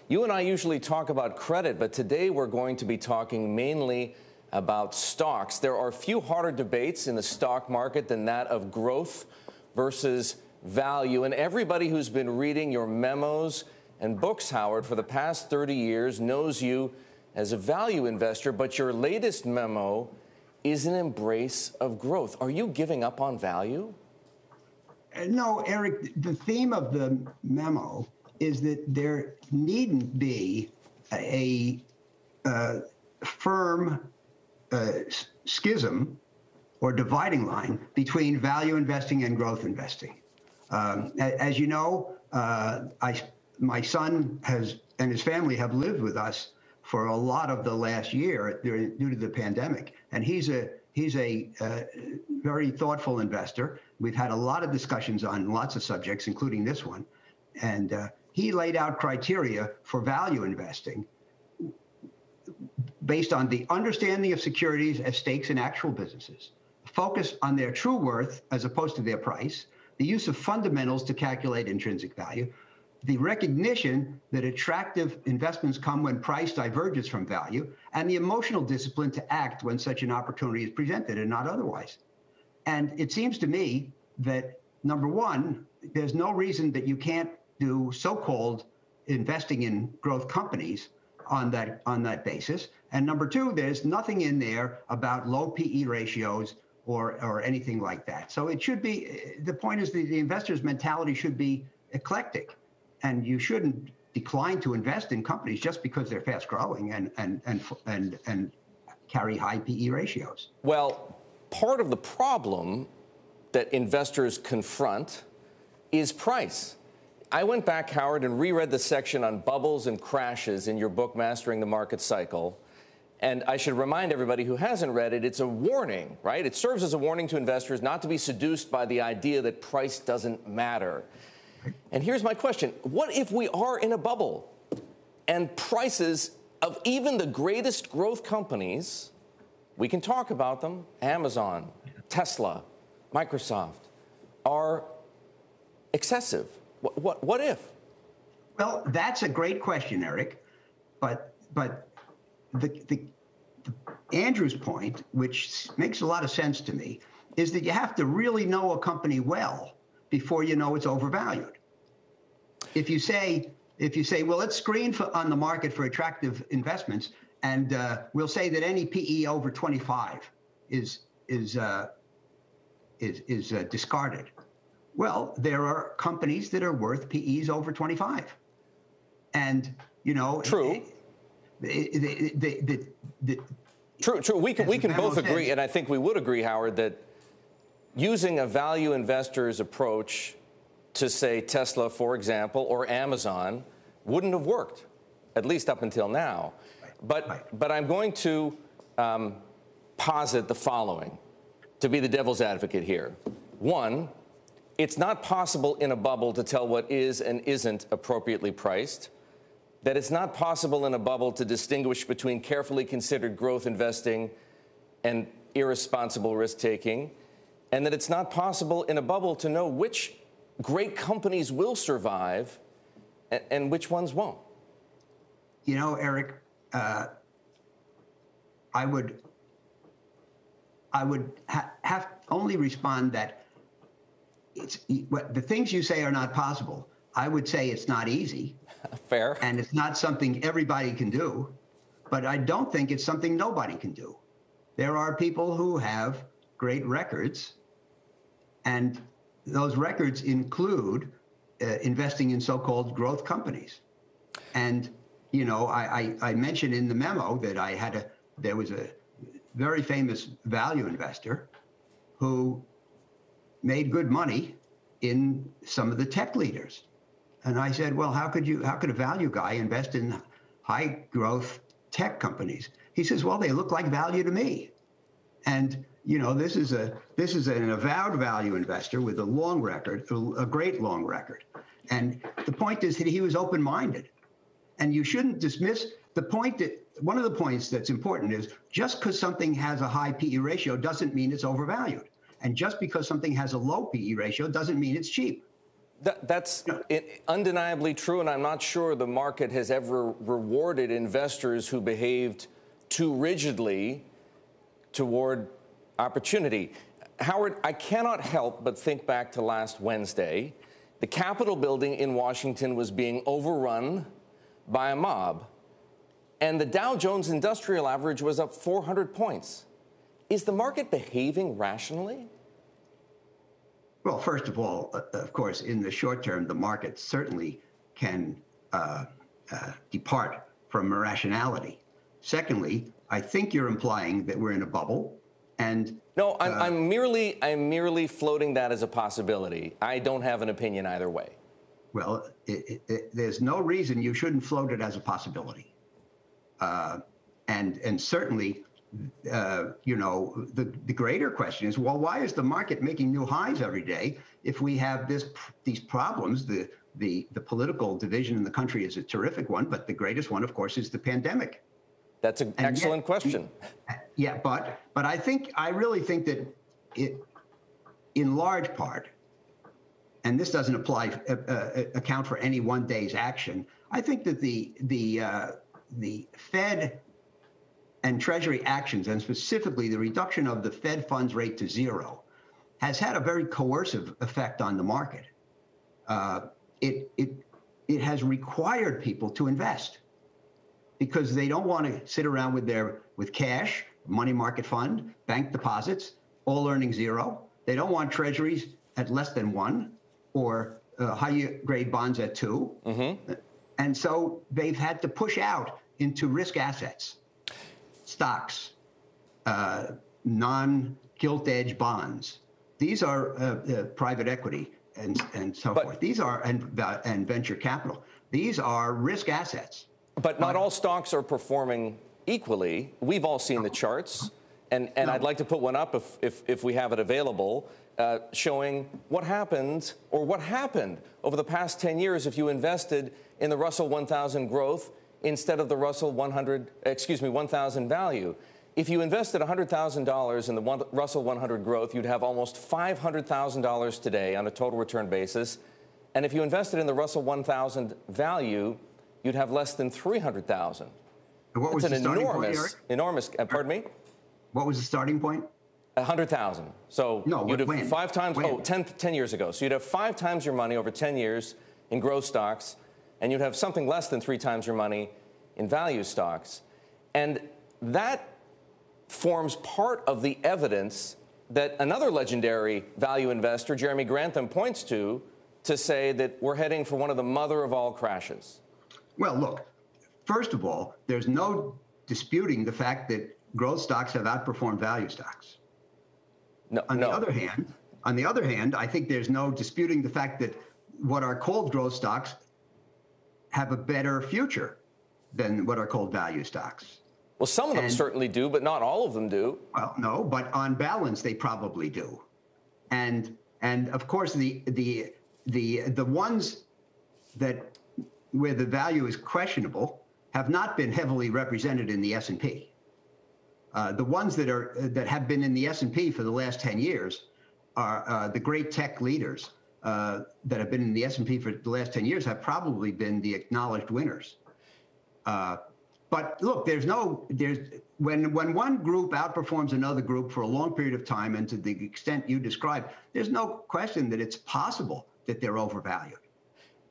You and I usually talk about credit, but today we're going to be talking mainly about stocks. There are few harder debates in the stock market than that of growth versus value. And everybody who's been reading your memos and books, Howard, for the past 30 years knows you as a value investor, but your latest memo is an embrace of growth. Are you giving up on value? No, Eric, the theme of the memo is that there needn't be a firm schism or dividing line between value investing and growth investing. As you know, my son and his family have lived with us for a lot of the last year due to the pandemic, and he's a very thoughtful investor. We've had a lot of discussions on lots of subjects, including this one, and he laid out criteria for value investing based on the understanding of securities as stakes in actual businesses, focus on their true worth as opposed to their price, the use of fundamentals to calculate intrinsic value, the recognition that attractive investments come when price diverges from value, and the emotional discipline to act when such an opportunity is presented and not otherwise. And it seems to me that, number one, there's no reason that you can't do so-called investing in growth companies on that basis. And number two, there's nothing in there about low PE ratios or anything like that. So it should be, the point is the investor's mentality should be eclectic, and you shouldn't decline to invest in companies just because they're fast growing and carry high PE ratios. Well, part of the problem that investors confront is price. I went back, Howard, and reread the section on bubbles and crashes in your book, Mastering the Market Cycle. And I should remind everybody who hasn't read it, it's a warning, right? It serves as a warning to investors not to be seduced by the idea that price doesn't matter. And here's my question. What if we are in a bubble and prices of even the greatest growth companies, we can talk about them, Amazon, Tesla, Microsoft, are excessive? What if? Well, that's a great question, Eric. But the Andrew's point, which makes a lot of sense to me, is that you have to really know a company well before you know it's overvalued. If you say, well, let's screen on the market for attractive investments, and we'll say that any PE over 25 is discarded. Well, there are companies that are worth PEs over 25, and true. True. We can both agree, and I think we would agree, Howard, that using a value investor's approach to, say, Tesla, for example, or Amazon wouldn't have worked, at least up until now. But I'm going to posit the following, to be the devil's advocate here. One, it's not possible in a bubble to tell what is and isn't appropriately priced, that it's not possible in a bubble to distinguish between carefully considered growth investing and irresponsible risk-taking, and that it's not possible in a bubble to know which great companies will survive and which ones won't. Eric, I would have only respond that the things you say are not possible. I would say it's not easy. Fair. And it's not something everybody can do, but I don't think it's something nobody can do. There are people who have great records, and those records include investing in so-called growth companies. And, I mentioned in the memo that there was a very famous value investor who made good money in some of the tech leaders. And I said, well, how could a value guy invest in high growth tech companies? He says, well, they look like value to me. And, this is an avowed value investor with a long record, a great long record. And the point is that he was open-minded. And you shouldn't dismiss the point that one of the points that's important is just because something has a high PE ratio doesn't mean it's overvalued. And just because something has a low PE ratio doesn't mean it's cheap. That's undeniably true, and I'm not sure the market has ever rewarded investors who behaved too rigidly toward opportunity. Howard, I cannot help but think back to last Wednesday. The Capitol building in Washington was being overrun by a mob, and the Dow Jones Industrial Average was up 400 points. Is the market behaving rationally? Well, first of all, of course, in the short term, the market certainly can depart from irrationality. Secondly, I think you're implying that we're in a bubble, and no, I'm merely floating that as a possibility. I don't have an opinion either way. Well, there's no reason you shouldn't float it as a possibility, and certainly. The greater question is, well, why is the market making new highs every day if we have these problems? The political division in the country is a terrific one, but the greatest one, of course, is the pandemic. That's an excellent question. Yeah, but I really think that in large part, and this doesn't account for any one day's action. I think that the Fed and Treasury actions, and specifically the reduction of the Fed funds rate to zero, has had a very coercive effect on the market. It has required people to invest because they don't want to sit around with cash, money market fund, bank deposits, all earning zero. They don't want treasuries at less than 1 or high grade bonds at 2. Mm-hmm. And so they've had to push out into risk assets. Stocks, non-gilt edge bonds. These are private equity and so forth. These are and venture capital. These are risk assets. But not all stocks are performing equally. We've all seen the charts, and I'd like to put one up if we have it available, showing what happened over the past 10 years if you invested in the Russell 1000 growth instead of the Russell 1000 value. If you invested $100,000 in the Russell 100 growth, you'd have almost $500,000 today on a total return basis. And if you invested in the Russell 1000 value, you'd have less than $300,000. What was the starting point, Eric? Enormous. Pardon me? What was the starting point? 100,000. So you'd have when? 5 times. When? 10 years ago. So you'd have 5 times your money over 10 years in growth stocks, and you'd have something less than 3 times your money in value stocks. And that forms part of the evidence that another legendary value investor, Jeremy Grantham, points to say that we're heading for one of the mother of all crashes. Well, look, first of all, there's no disputing the fact that growth stocks have outperformed value stocks. On the other hand, I think there's no disputing the fact that what are called growth stocks have a better future than what are called value stocks. Well, some of them certainly do, but not all of them do. Well, no, but on balance, they probably do. And of course, the ones that where the value is questionable have not been heavily represented in the S&P. The ones that have been in the S&P for the last 10 years are the great tech leaders that have been in the S&P for the last 10 years have probably been the acknowledged winners. But look, when one group outperforms another group for a long period of time, and to the extent you described, there's no question that it's possible that they're overvalued.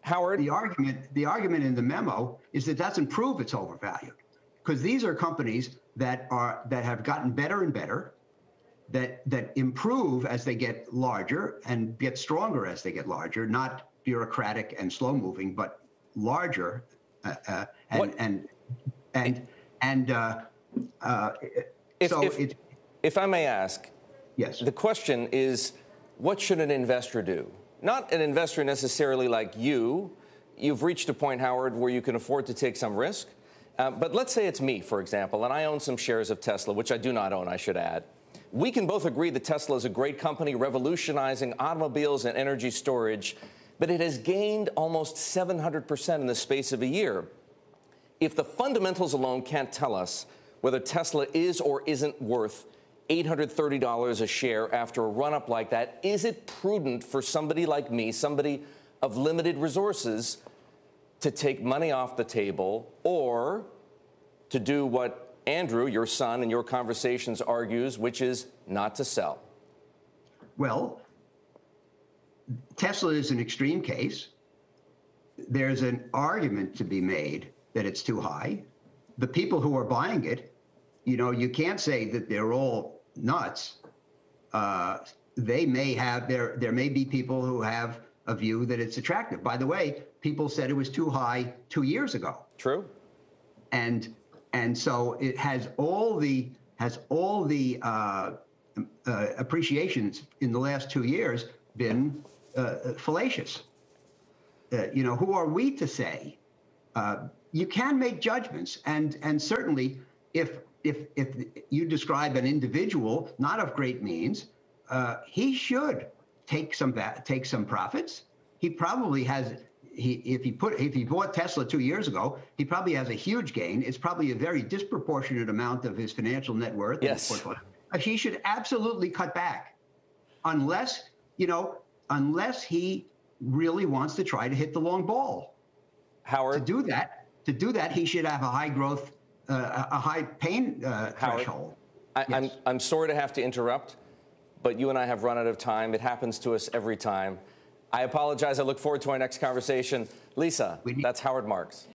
Howard, the argument in the memo is that doesn't prove it's overvalued, because these are companies that have gotten better and better, that improve as they get larger and get stronger as they get larger, not bureaucratic and slow moving, but larger If I may ask, yes. The question is, what should an investor do? Not an investor necessarily like you. You've reached a point, Howard, where you can afford to take some risk. But let's say it's me, for example, and I own some shares of Tesla, which I do not own, I should add. We can both agree that Tesla is a great company revolutionizing automobiles and energy storage, but it has gained almost 700% in the space of a year. If the fundamentals alone can't tell us whether Tesla is or isn't worth $830 a share after a run-up like that, is it prudent for somebody like me, somebody of limited resources to take money off the table or to do what Andrew, your son, in your conversations argues, which is not to sell? Well, Tesla is an extreme case. There's an argument to be made that it's too high. The people who are buying it, you can't say that they're all nuts. They may have, there may be people who have a view that it's attractive. By the way, people said it was too high 2 years ago. True. And so it has all the appreciations in the last 2 years been fallacious. Who are we to say? You can make judgments, and certainly if you describe an individual not of great means, he should take some profits. He probably has. If he bought Tesla 2 years ago, he probably has a huge gain. It's probably a very disproportionate amount of his financial net worth. Yes. He should absolutely cut back, unless he really wants to try to hit the long ball. Howard, to do that, he should have a high growth, a high pain threshold. Yes. I'm sorry to have to interrupt, but you and I have run out of time. It happens to us every time. I apologize. I look forward to our next conversation. Lisa, that's Howard Marks.